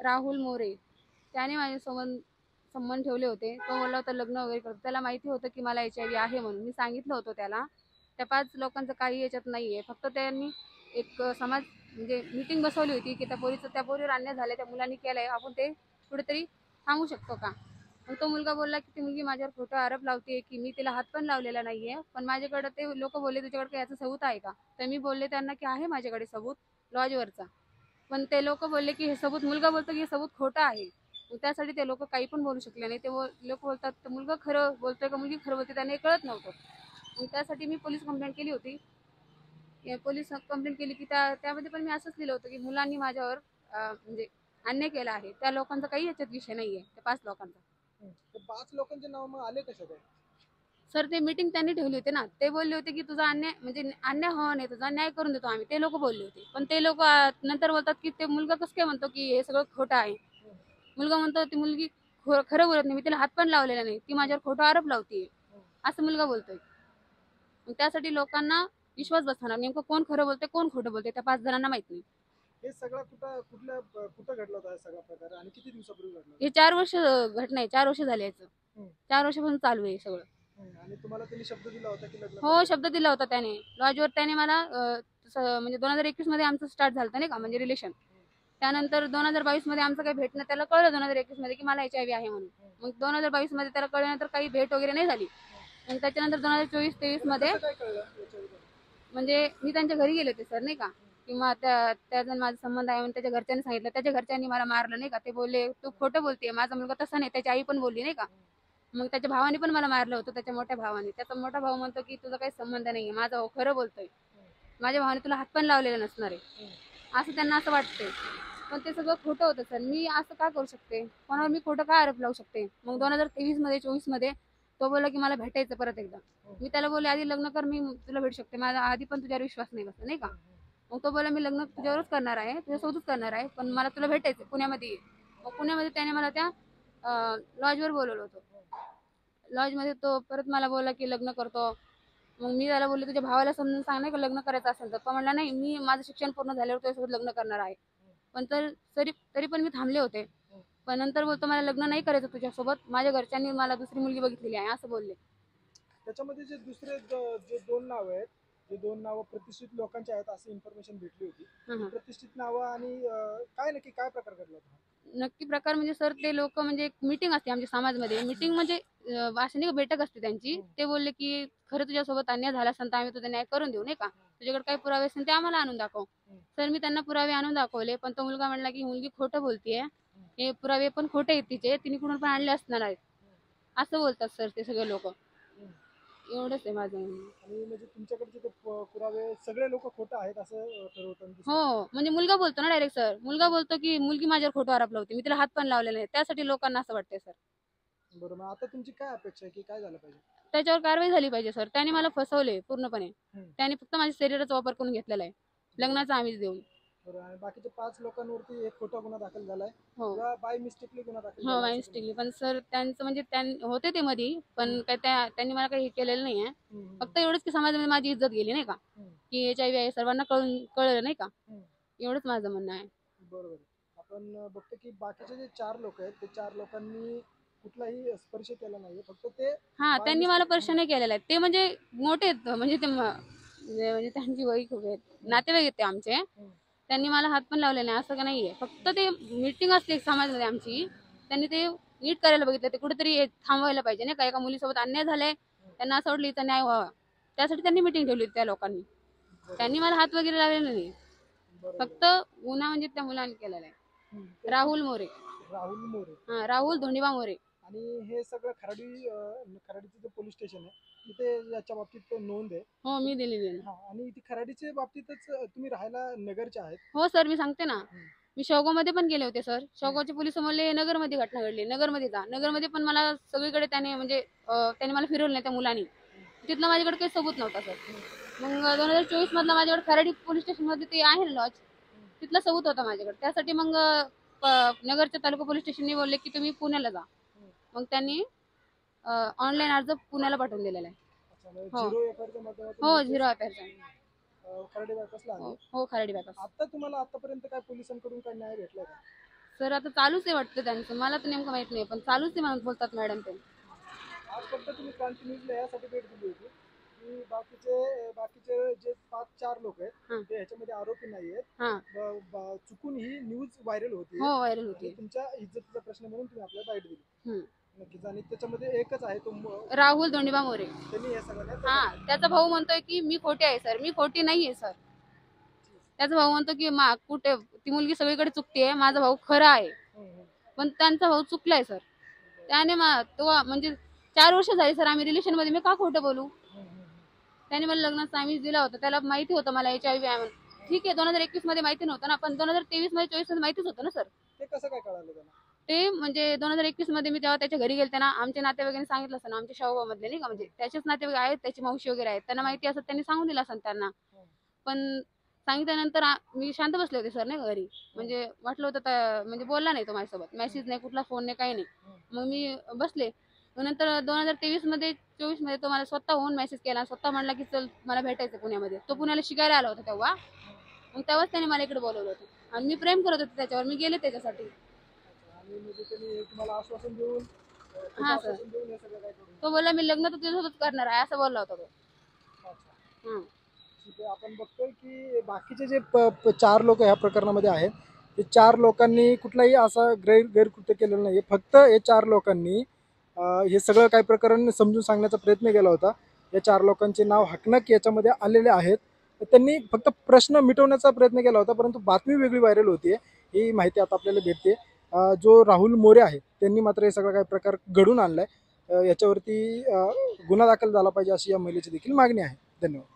राहुल मोरे त्याने माझ्यासोबत संबंध ठेवले होते. तो बोलला होता लग्न वगैरे करतो. त्याला माहिती होतं की मला HIV आहे म्हणून. मी सांगितलं होतं त्याला. त्या 5 लोकांचं काही याच्यात नाहीये. फक्त त्यांनी एक समाज म्हणजे मीटिंग बसवली होती की त्या पोरीवर अन्याय झालाय, त्या मुलांनी केलाय, आपण ते कुठेतरी थांबू शकतो का. मग तो मुलगा बोलला की ती मुलगी माझ्यावर खोटा आरोप लावते की मी तिला हात पण लावलेला नाहीये. पण माझ्याकडे ते लोक बोलले तुझ्याकडे काही याचा सबूत आहे का. तर मी बोलले त्यांना की आहे माझ्याकडे सबूत लॉजवरचा. पण ते लोक बोलले की हे सबूत, मुलगा बोलतो की हे सबूत खोटं आहे. मग त्यासाठी ते लोक काही पण बोलू शकले नाही. ते लोक बोलतात तर मुलगा खरं बोलतोय का मुलगी खरं बोलते त्यांना कळत नव्हतं. मग त्यासाठी मी पोलीस कंप्लेंट केली होती. पोलीस कंप्लेंट केली की त्यामध्ये पण मी असंच लिहिलं होतं की मुलांनी माझ्यावर म्हणजे अन्याय केला आहे. त्या लोकांचा काही याच्यात विषय नाहीये, त्या 5 लोकांचा. ते 5 लोकांचे नाव मग आले कसे काय? सर ते मीटिंग त्यांनी ठेवली होती ना. ते बोलले होते की तुझा अन्याय म्हणजे अन्याय व्हावा नाही, तुझा न्याय करून देतो आम्ही. ते लोक बोलले होते. पण ते लोक नंतर बोलतात की ते मुलगा कसं काय म्हणतो की हे सगळं खोटं आहे. मुलगा म्हणतो ती मुलगी खरं बोलत नाही, मी तिला हात पण लावलेला नाही, ती माझ्यावर खोटा आरोप लावतीये असं मुलगा बोलतोय. मग त्यासाठी लोकांना विश्वास बसणार नेमकं कोण खरं बोलते कोण खोटं बोलते त्या 5 जणांना माहित नाही. हे सगळं कुठं घडलं होतं हा सगळा प्रकार आणि किती दिवसापूर्वी घडला हे होता? 4 वर्ष घटना आहे, 4 वर्ष झाले याचं. 4 वर्षापासून चालू आहे सगळं. आणि तुम्हाला त्यांनी शब्द दिला होता की लग्न हो, करतो? शब्द दिला होता त्याने. लॉजवर त्याने मला म्हणजे 2021 मध्ये आमचं स्टार्ट झालं नाही का म्हणजे रिलेशन. त्यानंतर 2022 मध्ये आमचं काही भेटणं त्याला कळलं 2021 मध्ये की मला HIV आहे म्हणून. मग 2022 मध्ये त्याला कळल्यानंतर काही भेट वगैरे नाही झाली. मग त्याच्यानंतर 2024-23 मध्ये कसं काय कळलं याच्याविषयी? म्हणजे मी त्यांच्या घरी गेले होते सर नाही का. किंवा त्याचा माझा संबंध आहे म्हणून त्याच्या घरच्यांनी सांगितलं. त्याच्या घरच्यांनी मला मारलं नाही का. ते बोलले तू खोटं बोलतेय, माझा मुलगा तसा नाही. त्याची आई पण बोलली नाही का. मग त्याच्या भावाने पण मला मारलं होतं, त्याच्या मोठ्या भावाने. त्याचा मोठा भाऊ म्हणतो की तुझा काही संबंध नाहीये, माझा भाऊ खरं बोलतोय, माझ्या भावाने तुला हात पण लावलेला नसणार आहे असं त्यांना असं वाटतंय. पण ते सगळं खोटं होतं सर. मी असं का करू शकते, कोणावर मी खोटं का आरोप लावू शकते. मग 2023 मध्ये 24 मध्ये तो बोलला की मला भेटायचं परत एकदा. मी त्याला बोलले आधी लग्न कर, मी तुला भेटू शकते, माझा आधी पण तुझ्यावर विश्वास नाही बसला नाही का. मग तो बोलला मी लग्न तुझ्यावरच करणार आहे, तुझ्यासोबतच करणार आहे, पण मला तुला भेटायचं पुण्यामध्ये ये. मग पुण्यामध्ये त्याने मला त्या लॉजवर बोलवलं होतं. लॉजमध्ये तो परत मला बोलला की लग्न करतो. मग मी त्याला बोलले तुझ्या भावाला समजून सांग नाही का लग्न करायचं असेल तर. तो म्हणला नाही मी माझं शिक्षण पूर्ण झाल्यावर तुझ्यासोबत लग्न करणार आहे. पण तरी पण मी थांबले होते. पण नंतर बोलतो मला लग्न नाही करायचं तुझ्यासोबत, माझ्या घरच्यांनी मला दुसरी मुलगी बघितलेली आहे असं बोलले. त्याच्यामध्ये जे दुसरे जे 2 नाव आहेत, जे 2 नावं प्रतिष्ठित लोकांचे आहेत अशी इन्फॉर्मेशन भेटली होती. ती प्रतिष्ठित नावं आणि काय नक्की काय प्रकार घडला होता? नक्की प्रकार म्हणजे सर ते लोक म्हणजे एक मीटिंग असते आमच्या समाजमध्ये. मीटिंग म्हणजे अशी नाही का बैठक असते त्यांची. ते बोलले की खरं तुझ्यासोबत अन्याय झाला असेल तर आम्ही तुझा न्याय करून देऊ नाही का. तुझ्याकडे काही पुरावे असेल ते आम्हाला आणून दाखव. सर मी त्यांना पुरावे आणून दाखवले. पण तो मुलगा म्हणला की मुलगी खोटं बोलतीये, हे पुरावे पण खोटे आहेत तिचे, तिने कुठून पण आणले असणार आहेत असं बोलतात सर ते सगळे लोक. एवढंच आहे माझं म्हणणं. आणि म्हणजे तुमच्याकडचे ते पुरावे सगळे लोक खोटं आहेत असं ठरवताना दिसतं. हो, म्हणजे मुलगा बोलतो ना डायरेक्ट सर. मुलगा बोलतो की मुलगी माझ्यावर खोटा आरोप लावते, मी तिला हात पण लावलेला नाही. त्यासाठी लोकांना असं वाटतंय सर. बरं, मग आता तुमची काय अपेक्षा आहे की काय झालं पाहिजे? त्याच्यावर कारवाई झाली पाहिजे सर. त्याने मला फसवले पूर्णपणे. त्याने फक्त माझ्या शरीराचा वापर करून घेतलेला आहे, लग्नाचा आमिष देऊन. बरं, आणि बाकीच्या 5 लोकांवरती एक खोटा गुन्हा दाखल झालाय हो किंवा बाय मिस्टेकली गुन्हा दाखल हो झाला माय असं तुम्ही मिस्टेकली. पण सर त्यांचं म्हणजे होते ते मधी, पण काय त्यांनी मला काही हे केलेलं नाहीये. फक्त एवढंच की समाजामध्ये माझी इज्जत गेली नाही का, की HIV आहे सर्वांना कळलं नाही का. एवढंच माझं म्हणणं आहे. बरोबर. आपण बघतो की बाकीचे जे 4 लोक आहेत ते 4 लोकांनी कुठलाही स्पर्श केला नाहीये, फक्त ते हा बाय त्यांनी मला मिस्टेक. स्पर्श नाही केलेला आहे. ते म्हणजे मोठे आहेत, म्हणजे ते म्हणजे त्यांची वय खूप आहेत, नातेवाईक आहेत ते आमचे. त्यांनी मला हात पण लावले नाही असं का नाहीये. फक्त ते मीटिंग असते समाजामध्ये आमची, त्यांनी ते नीट करायला बघितलं. ते कुठेतरी थांबवायला पाहिजे नाही का. एका मुलीसोबत अन्याय झालाय, त्यांना असं वाटलं हिचा न्याय व्हावा, त्यासाठी त्यांनी मीटिंग ठेवली त्या लोकांनी. त्यांनी मला हात वगैरे लावलेला नाही. फक्त गुन्हा म्हणजे त्या मुलांनी केलेला आहे, राहुल मोरे. राहुल मोरे. हा, राहुल धोंडीबा मोरे. आणि हे सगळं खराडीचं जे पोलीस स्टेशन आहे तिथे याच्या बाबतीत नोंद आहे. हो मी दिलेली आहे. हा, आणि ती खराडीच्या बाबतीतच तुम्ही राहायला नगरचे आहेत. हो सर मी सांगते ना. मी शेवगावमध्ये पण गेले होते सर. शेवगावचे पोलीस म्हणले नगरमध्ये घटना घडली, नगरमध्ये जा. नगरमध्ये पण मला सगळीकडे त्याने म्हणजे त्याने मला फिरवलं नाही त्या मुलांनी. तिथलं माझ्याकडे काही सबूत नव्हता सर. मग 2024 मधला माझ्याकडे खराडी पोलीस स्टेशन मध्ये ते आहे ना लॉज, तिथला सबूत होता माझ्याकडे. त्यासाठी मग नगरच्या तालुका पोलीस स्टेशनने बोलले की तुम्ही पुण्याला जा. मग त्यांनी ऑनलाईन अर्ज पुण्याला पाठवून दिलेला आहे. हो 0 एफआयआरच्या माध्यमातून हो ही केस 0 अफेअरचा. खराडी बायपासला आली. हो खराडी बायपास. आता तुम्हाला आतापर्यंत काय पोलिसांकडून काय न्याय भेटलाय का? सर आता चालूच आहे वाटतं त्यांचं, मला तर नेमकं माहित नाही, पण चालूच आहे म्हणून बोलतात मॅडम ते. आज फक्त तुम्ही क्रांती न्यूजला यासाठी भेट दिली होती की बाकीचे बाकीचे जे 5-4 लोक आहेत हां ते ह्याच्यामध्ये आरोपी नाही आहेत, हां. चुकून ही न्यूज व्हायरल होती हो, व्हायरल आणि होती. तुमच्या इज्जतीचा प्रश्न म्हणून तुम्ही आपल्याला बाईट दिली. हम्म. नक्कीच. आणि त्याच्यामध्ये एकच आहे तो राहुल धोंडीबा मोरे. त्यांनी हे सगळ्यांना हा, त्याचा भाऊ म्हणतोय की मी खोटी आहे सर, मी खोटी नाहीये सर. त्याचा भाऊ म्हणतो की कुठे ती मुलगी सगळीकडे चुकतीये, माझा भाऊ खरा आहे. पण त्यांचा भाऊ चुकलाय सर. त्याने तो म्हणजे 4 वर्ष झाली सर आम्ही रिलेशन मध्ये, मी का खोटं बोलू? त्याने मला लग्नाचा आम्ही दिला होता, त्याला माहिती होतं मला HIV आहे म्हणून. ठीक आहे 2021 मध्ये माहिती नव्हतं ना, पण 2023 मध्ये 24 मध्ये माहितीच होतं ना सर. ते कसं काय कळालं त्यांना? ते म्हणजे 2021 मध्ये मी तेव्हा त्याच्या घरी गेलते ना, आमच्या नातेवाईकांनी सांगितलं असं ना, आमच्या शाहूबा मधले नाही का, म्हणजे त्याचेच नातेवाईक आहेत, त्याची मावशी वगैरे आहेत, त्यांना माहिती असं त्यांनी सांगून दिलं असं त्यांना. पण सांगितल्यानंतर मी शांत बसले होते सर नाही का घरी, म्हणजे वाटलं होतं म्हणजे बोलला नाही तो माझ्यासोबत, मेसेज नाही, कुठला फोन नाही, काही नाही. मग मी बसले. नंतर 2023 मध्ये 24 मध्ये तो मला स्वतः होऊन मेसेज केला, स्वतः म्हणला की चल मला भेटायचं पुण्यामध्ये. तो पुण्याला शिकायला आला होता तेव्हा, मग तेव्हाच त्याने मला इकडे बोलवलं होतं आणि मी प्रेम करत होते त्याच्यावर, मी गेले त्याच्यासाठी. आणि म्हणजे त्यांनी तुम्हाला आश्वासन देऊन हा सर, आश्वासन देऊन हे सगळं काय करून. तो बोलला मी लग्न तर तुझ्यासोबत करणार आहे असं बोलला होता तो. अच्छा. हं. ठीक आहे. आपण बघतोय की बाकीचे जे 4 लोक ह्या प्रकरणामध्ये आहेत, ते 4 लोकांनी कुठलाही असा गैरकृत्य केलेलं नाही. फक्त हे 4 लोकांनी हे सगळं काही प्रकरण समजून सांगण्याचा प्रयत्न केला होता. या 4 लोकांचे नाव हकनक याच्यामध्ये आलेले आहेत. तर त्यांनी फक्त प्रश्न मिटवण्याचा प्रयत्न केला होता, परंतु बातमी वेगळी व्हायरल होतीये, ही माहिती आता आपल्याला भेटते. जो राहुल मोरे आहे त्यांनी मात्र हे सगळा काही प्रकार घडून आणलाय. याच्यावरती गुन्हा दाखल झाला पाहिजे अशी या महिलेची देखील मागणी आहे. धन्यवाद.